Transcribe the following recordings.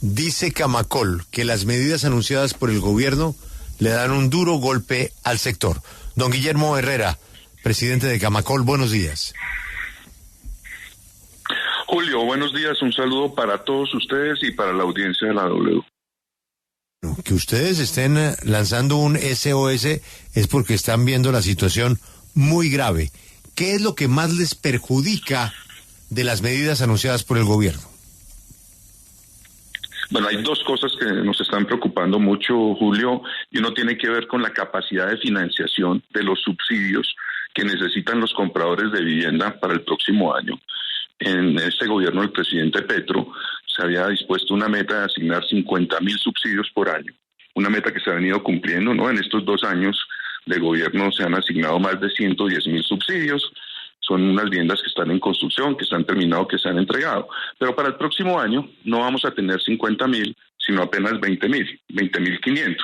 Dice Camacol que las medidas anunciadas por el gobierno le dan un duro golpe al sector. Don Guillermo Herrera, presidente de Camacol, buenos días. Julio, buenos días, un saludo para todos ustedes y para la audiencia de la W. Que ustedes estén lanzando un SOS es porque están viendo la situación muy grave. ¿Qué es lo que más les perjudica de las medidas anunciadas por el gobierno? Bueno, hay dos cosas que nos están preocupando mucho, Julio, y uno tiene que ver con la capacidad de financiación de los subsidios que necesitan los compradores de vivienda para el próximo año. En este gobierno del presidente Petro se había dispuesto una meta de asignar 50.000 subsidios por año, una meta que se ha venido cumpliendo, ¿no? En estos 2 años de gobierno se han asignado más de 110.000 subsidios. Son unas viviendas que están en construcción, que están terminadas, que se han entregado. Pero para el próximo año no vamos a tener 50.000, sino apenas 20.500.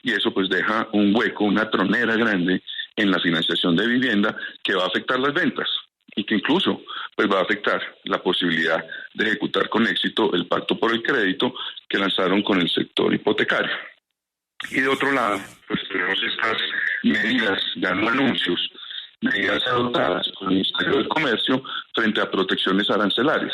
Y eso pues deja un hueco, una tronera grande en la financiación de vivienda que va a afectar las ventas y que incluso pues va a afectar la posibilidad de ejecutar con éxito el pacto por el crédito que lanzaron con el sector hipotecario. Y de otro lado, pues tenemos estas medidas, ya no anuncios, medidas adoptadas por el Ministerio del Comercio frente a protecciones arancelarias,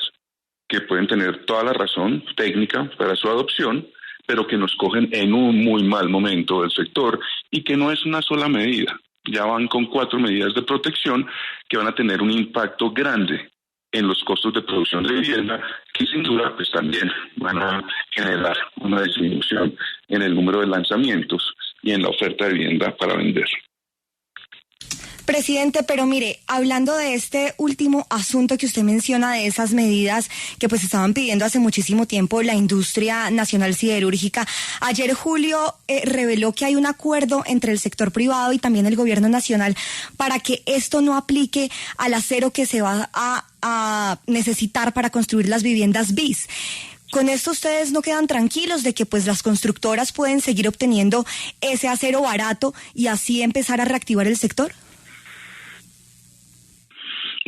que pueden tener toda la razón técnica para su adopción, pero que nos cogen en un muy mal momento del sector y que no es una sola medida. Ya van con 4 medidas de protección que van a tener un impacto grande en los costos de producción de vivienda, que sin duda pues también van a generar una disminución en el número de lanzamientos y en la oferta de vivienda para vender. Presidente, pero mire, hablando de este último asunto que usted menciona, de esas medidas que pues estaban pidiendo hace muchísimo tiempo la industria nacional siderúrgica, ayer Julio reveló que hay un acuerdo entre el sector privado y también el gobierno nacional para que esto no aplique al acero que se va a necesitar para construir las viviendas BIS. ¿Con esto ustedes no quedan tranquilos de que pues las constructoras pueden seguir obteniendo ese acero barato y así empezar a reactivar el sector?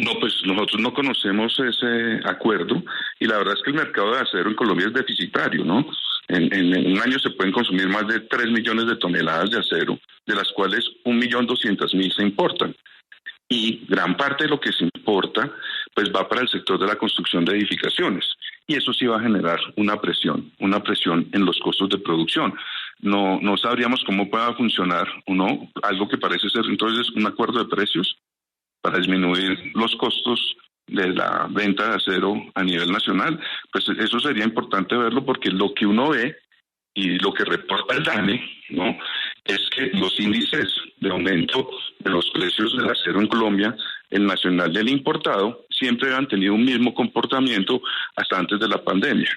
No, pues nosotros no conocemos ese acuerdo y la verdad es que el mercado de acero en Colombia es deficitario, ¿no? En un año se pueden consumir más de 3 millones de toneladas de acero, de las cuales 1.200.000 se importan. Y gran parte de lo que se importa pues va para el sector de la construcción de edificaciones. Y eso sí va a generar una presión en los costos de producción. No sabríamos cómo pueda funcionar algo que parece ser entonces un acuerdo de precios para disminuir los costos de la venta de acero a nivel nacional. Pues eso sería importante verlo porque lo que uno ve y lo que reporta el DANE, ¿no?, es que los índices de aumento de los precios del acero en Colombia, el nacional y el importado, siempre han tenido un mismo comportamiento hasta antes de la pandemia.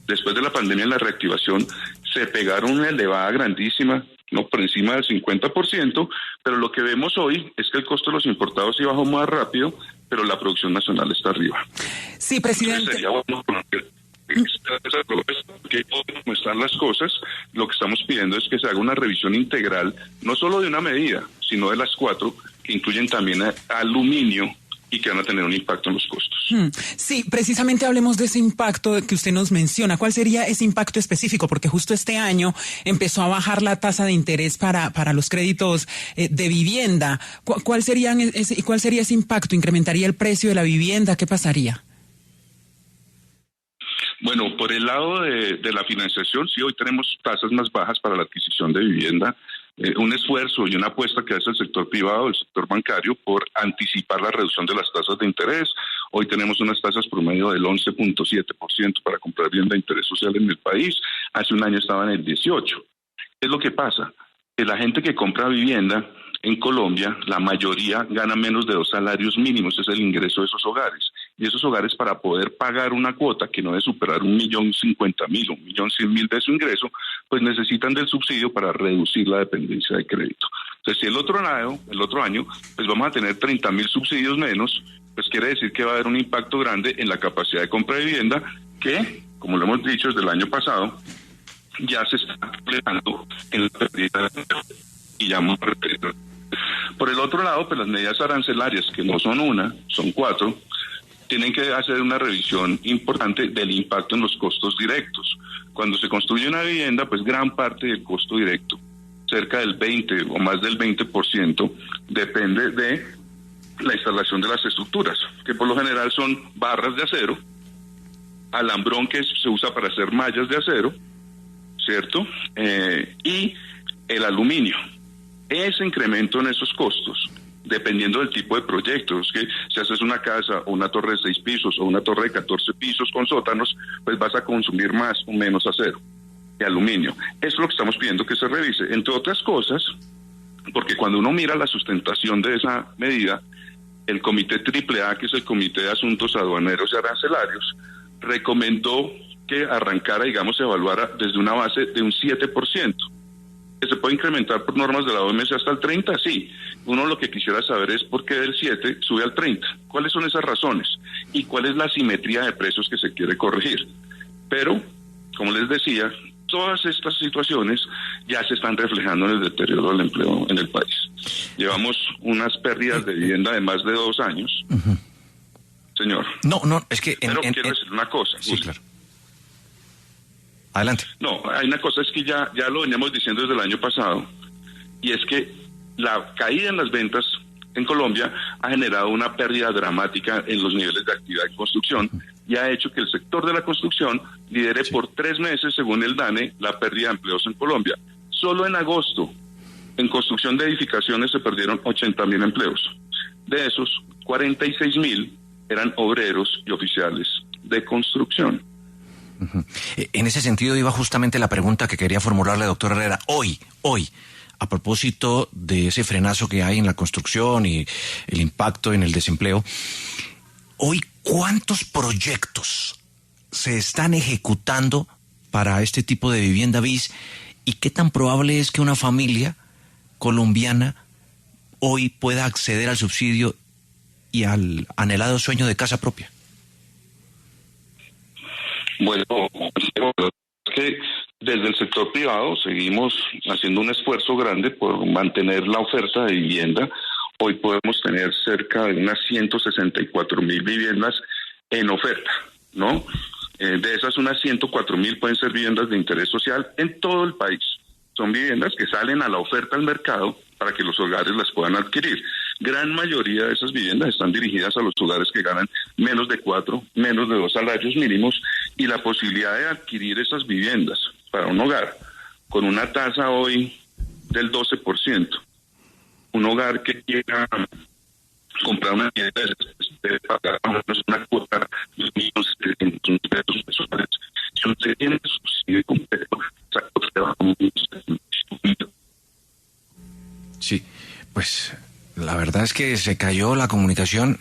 Después de la pandemia, en la reactivación, se pegaron una elevada grandísima, no por encima del 50%, pero lo que vemos hoy es que el costo de los importados sí bajó más rápido, pero la producción nacional está arriba. Sí, presidente. Entonces sería bueno que como están las cosas, lo que estamos pidiendo es que se haga una revisión integral, no solo de una medida, sino de las 4, que incluyen también aluminio y que van a tener un impacto en los costos. Sí, precisamente hablemos de ese impacto que usted nos menciona. ¿Cuál sería ese impacto específico? Porque justo este año empezó a bajar la tasa de interés para los créditos de vivienda. ¿Cuál sería ese impacto? ¿Incrementaría el precio de la vivienda? ¿Qué pasaría? Bueno, por el lado de la financiación, sí, hoy tenemos tasas más bajas para la adquisición de vivienda. Un esfuerzo y una apuesta que hace el sector privado, el sector bancario, por anticipar la reducción de las tasas de interés. Hoy tenemos unas tasas promedio del 11.7% para comprar vivienda de interés social en el país. Hace un año estaban en el 18%. ¿Qué es lo que pasa? Que la gente que compra vivienda en Colombia, la mayoría gana menos de 2 salarios mínimos, es el ingreso de esos hogares. Y esos hogares, para poder pagar una cuota que no debe superar 1.050.000 o 1.100.000 de su ingreso, pues necesitan del subsidio para reducir la dependencia de crédito. Entonces, si el otro año, pues vamos a tener 30.000 subsidios menos, pues quiere decir que va a haber un impacto grande en la capacidad de compra de vivienda que, como lo hemos dicho desde el año pasado, ya se está reflejando en la pérdida de y ya hemos repetido. Por el otro lado, pues las medidas arancelarias, que no son una, son 4, tienen que hacer una revisión importante del impacto en los costos directos. Cuando se construye una vivienda, pues gran parte del costo directo, cerca del 20 o más del 20%, depende de la instalación de las estructuras, que por lo general son barras de acero, alambrón que se usa para hacer mallas de acero, ¿cierto? Y el aluminio. Ese incremento en esos costos, dependiendo del tipo de proyectos, que si haces una casa o una torre de 6 pisos o una torre de 14 pisos con sótanos, pues vas a consumir más o menos acero y aluminio. Eso es lo que estamos pidiendo que se revise, entre otras cosas, porque cuando uno mira la sustentación de esa medida, el Comité AAA, que es el Comité de Asuntos Aduaneros y Arancelarios, recomendó que arrancara, digamos, se evaluara desde una base de un 7%. ¿Que se puede incrementar por normas de la OMS hasta el 30%? Sí. Uno lo que quisiera saber es por qué del 7 sube al 30%. ¿Cuáles son esas razones? ¿Y cuál es la asimetría de precios que se quiere corregir? Pero, como les decía, todas estas situaciones ya se están reflejando en el deterioro del empleo en el país. Llevamos unas pérdidas de vivienda de más de 2 años. Señor. No, es que... Pero quiero decir una cosa. Sí, claro. Adelante. No, hay una cosa, es que ya lo veníamos diciendo desde el año pasado, y es que la caída en las ventas en Colombia ha generado una pérdida dramática en los niveles de actividad de construcción y ha hecho que el sector de la construcción lidere por 3 meses, según el DANE, la pérdida de empleos en Colombia. Solo en agosto, en construcción de edificaciones se perdieron 80.000 empleos. De esos, 46.000 eran obreros y oficiales de construcción. En ese sentido iba justamente la pregunta que quería formularle, doctor Herrera. Hoy, a propósito de ese frenazo que hay en la construcción y el impacto en el desempleo, hoy, ¿cuántos proyectos se están ejecutando para este tipo de vivienda bis? ¿Y qué tan probable es que una familia colombiana hoy pueda acceder al subsidio y al anhelado sueño de casa propia? Bueno, es que desde el sector privado seguimos haciendo un esfuerzo grande por mantener la oferta de vivienda. Hoy podemos tener cerca de unas 164.000 viviendas en oferta, ¿no? De esas unas 104.000 pueden ser viviendas de interés social en todo el país. Son viviendas que salen a la oferta al mercado para que los hogares las puedan adquirir. Gran mayoría de esas viviendas están dirigidas a los hogares que ganan menos de 4, menos de 2 salarios mínimos, y la posibilidad de adquirir esas viviendas para un hogar con una tasa hoy del 12%. Un hogar que quiera comprar una vivienda de pagar más o menos una cuota de 1.700.000 pesos mensuales. Si usted tiene subsidio completo, esa cuota le va a 1.700.000. Sí, pues la verdad es que se cayó la comunicación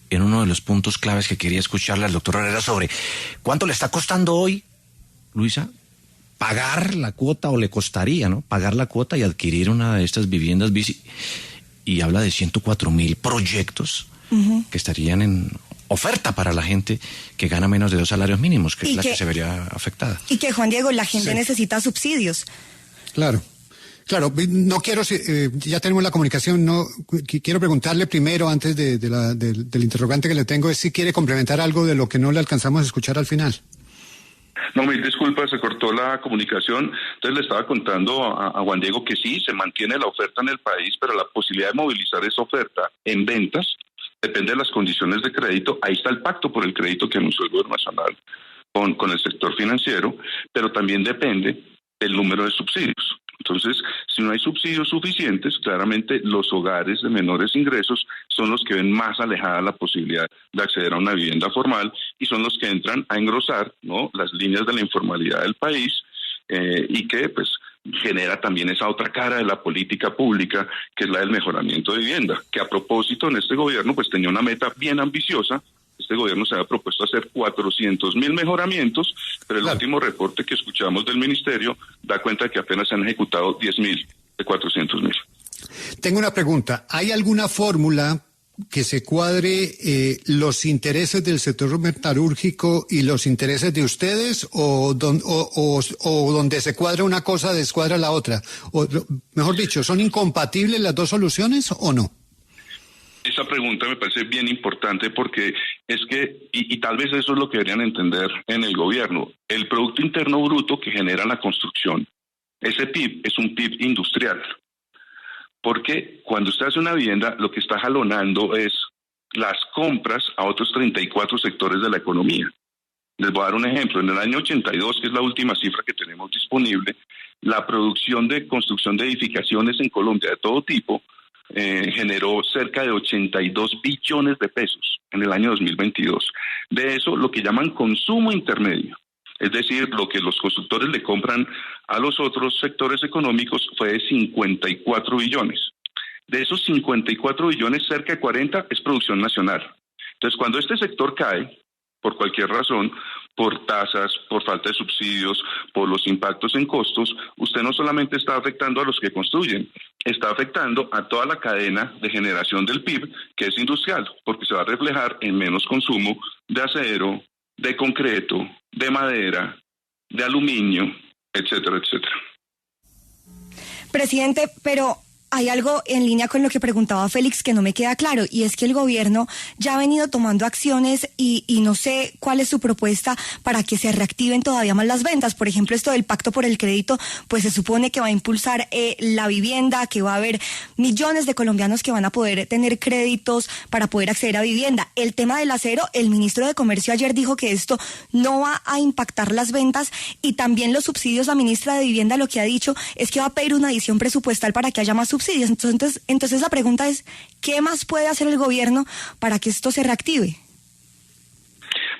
en uno de los puntos claves que quería escucharle al doctor Herrera sobre cuánto le está costando hoy, Luisa, pagar la cuota, o le costaría, ¿no? Pagar la cuota y adquirir una de estas viviendas bici. Y habla de 104.000 proyectos que estarían en oferta para la gente que gana menos de 2 salarios mínimos, que es la que se vería afectada. Y que, Juan Diego, la gente necesita subsidios. Claro, no quiero, ya tenemos la comunicación, no quiero preguntarle primero, antes del interrogante que le tengo, es si quiere complementar algo de lo que no le alcanzamos a escuchar al final. No, me disculpa, se cortó la comunicación. Entonces le estaba contando a Juan Diego que sí, se mantiene la oferta en el país, pero la posibilidad de movilizar esa oferta en ventas depende de las condiciones de crédito. Ahí está el pacto por el crédito que anunció el Gobierno Nacional con el sector financiero, pero también depende del número de subsidios. Entonces, si no hay subsidios suficientes, claramente los hogares de menores ingresos son los que ven más alejada la posibilidad de acceder a una vivienda formal, y son los que entran a engrosar, ¿no?, las líneas de la informalidad del país, y que pues genera también esa otra cara de la política pública, que es la del mejoramiento de vivienda, que a propósito en este gobierno pues tenía una meta bien ambiciosa. Este gobierno se ha propuesto hacer 400.000 mejoramientos, pero el último reporte que escuchamos del ministerio da cuenta de que apenas se han ejecutado 10.000 de 400.000. Tengo una pregunta. ¿Hay alguna fórmula que se cuadre los intereses del sector metalúrgico y los intereses de ustedes, o donde se cuadra una cosa descuadra la otra? O, mejor dicho, ¿son incompatibles las dos soluciones o no? Esa pregunta me parece bien importante porque es que, y tal vez eso es lo que deberían entender en el gobierno, el Producto Interno Bruto que genera la construcción, ese PIB es un PIB industrial. Porque cuando usted hace una vivienda, lo que está jalonando es las compras a otros 34 sectores de la economía. Les voy a dar un ejemplo. En el año 82, que es la última cifra que tenemos disponible, la producción de construcción de edificaciones en Colombia de todo tipo generó cerca de 82 billones de pesos en el año 2022. De eso, lo que llaman consumo intermedio, es decir, lo que los constructores le compran a los otros sectores económicos, fue de 54 billones. De esos 54 billones, cerca de 40 es producción nacional. Entonces, cuando este sector cae, por cualquier razón, por tasas, por falta de subsidios, por los impactos en costos, usted no solamente está afectando a los que construyen, está afectando a toda la cadena de generación del PIB, que es industrial, porque se va a reflejar en menos consumo de acero, de concreto, de madera, de aluminio, etcétera, etcétera. Presidente, pero hay algo en línea con lo que preguntaba Félix que no me queda claro, y es que el gobierno ya ha venido tomando acciones y no sé cuál es su propuesta para que se reactiven todavía más las ventas. Por ejemplo, esto del pacto por el crédito, pues se supone que va a impulsar la vivienda, que va a haber millones de colombianos que van a poder tener créditos para poder acceder a vivienda. El tema del acero, el ministro de Comercio ayer dijo que esto no va a impactar las ventas, y también los subsidios. La ministra de Vivienda lo que ha dicho es que va a pedir una adición presupuestal para que haya más subsidios. Entonces la pregunta es, ¿qué más puede hacer el gobierno para que esto se reactive?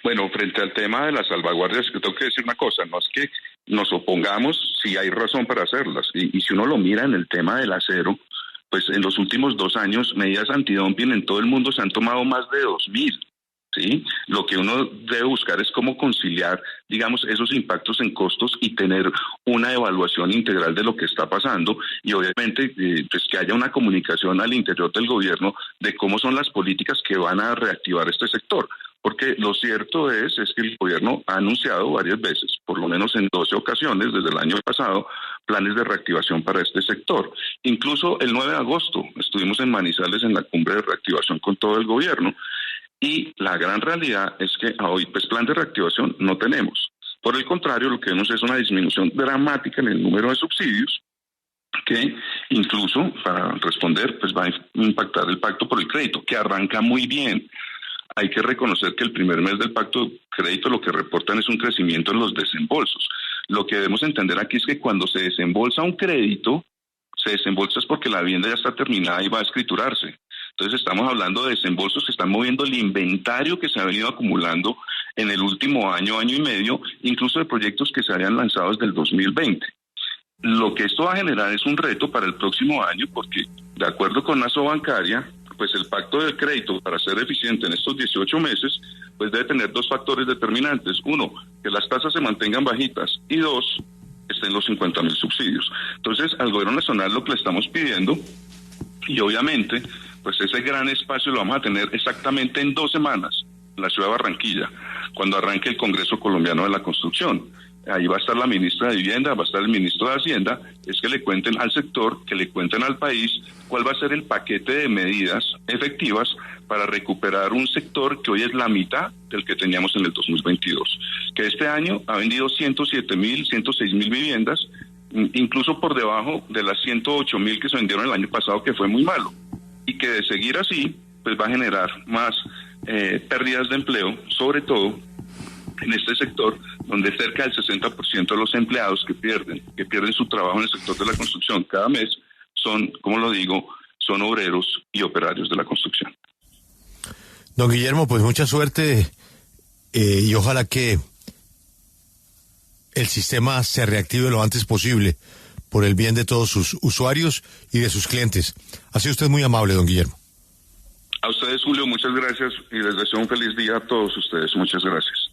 Bueno, frente al tema de las salvaguardias, que tengo que decir una cosa, no es que nos opongamos, si hay razón para hacerlas, y si uno lo mira en el tema del acero, pues en los últimos 2 años medidas antidumping en todo el mundo se han tomado más de 2.000. ¿Sí? Lo que uno debe buscar es cómo conciliar, digamos, esos impactos en costos y tener una evaluación integral de lo que está pasando, y obviamente pues que haya una comunicación al interior del gobierno de cómo son las políticas que van a reactivar este sector. Porque lo cierto es que el gobierno ha anunciado varias veces, por lo menos en 12 ocasiones desde el año pasado, planes de reactivación para este sector. Incluso el 9 de agosto estuvimos en Manizales en la cumbre de reactivación con todo el gobierno. Y la gran realidad es que hoy, pues, plan de reactivación no tenemos. Por el contrario, lo que vemos es una disminución dramática en el número de subsidios, que incluso, para responder, pues va a impactar el pacto por el crédito, que arranca muy bien. Hay que reconocer que el primer mes del pacto de crédito lo que reportan es un crecimiento en los desembolsos. Lo que debemos entender aquí es que cuando se desembolsa un crédito, se desembolsa es porque la vivienda ya está terminada y va a escriturarse. Entonces estamos hablando de desembolsos que están moviendo el inventario que se ha venido acumulando en el último año, año y medio, incluso de proyectos que se habían lanzado desde el 2020. Lo que esto va a generar es un reto para el próximo año, porque de acuerdo con la Asobancaria, pues el pacto de crédito, para ser eficiente en estos 18 meses, pues debe tener 2 factores determinantes. 1, que las tasas se mantengan bajitas, y 2, estén los 50.000 subsidios. Entonces, al gobierno nacional lo que le estamos pidiendo, y obviamente, pues ese gran espacio lo vamos a tener exactamente en 2 semanas, en la ciudad de Barranquilla, cuando arranque el Congreso Colombiano de la Construcción. Ahí va a estar la ministra de Vivienda, va a estar el ministro de Hacienda, es que le cuenten al sector, que le cuenten al país cuál va a ser el paquete de medidas efectivas para recuperar un sector que hoy es la mitad del que teníamos en el 2022, que este año ha vendido 107.000, 106.000 viviendas, incluso por debajo de las 108.000 que se vendieron el año pasado, que fue muy malo, y que de seguir así, pues va a generar más pérdidas de empleo, sobre todo en este sector, donde cerca del 60% de los empleados que pierden su trabajo en el sector de la construcción cada mes son, como lo digo, son obreros y operarios de la construcción. Don Guillermo, pues mucha suerte y ojalá que el sistema se reactive lo antes posible por el bien de todos sus usuarios y de sus clientes. Ha sido usted muy amable, don Guillermo. A ustedes, Julio, muchas gracias y les deseo un feliz día a todos ustedes. Muchas gracias.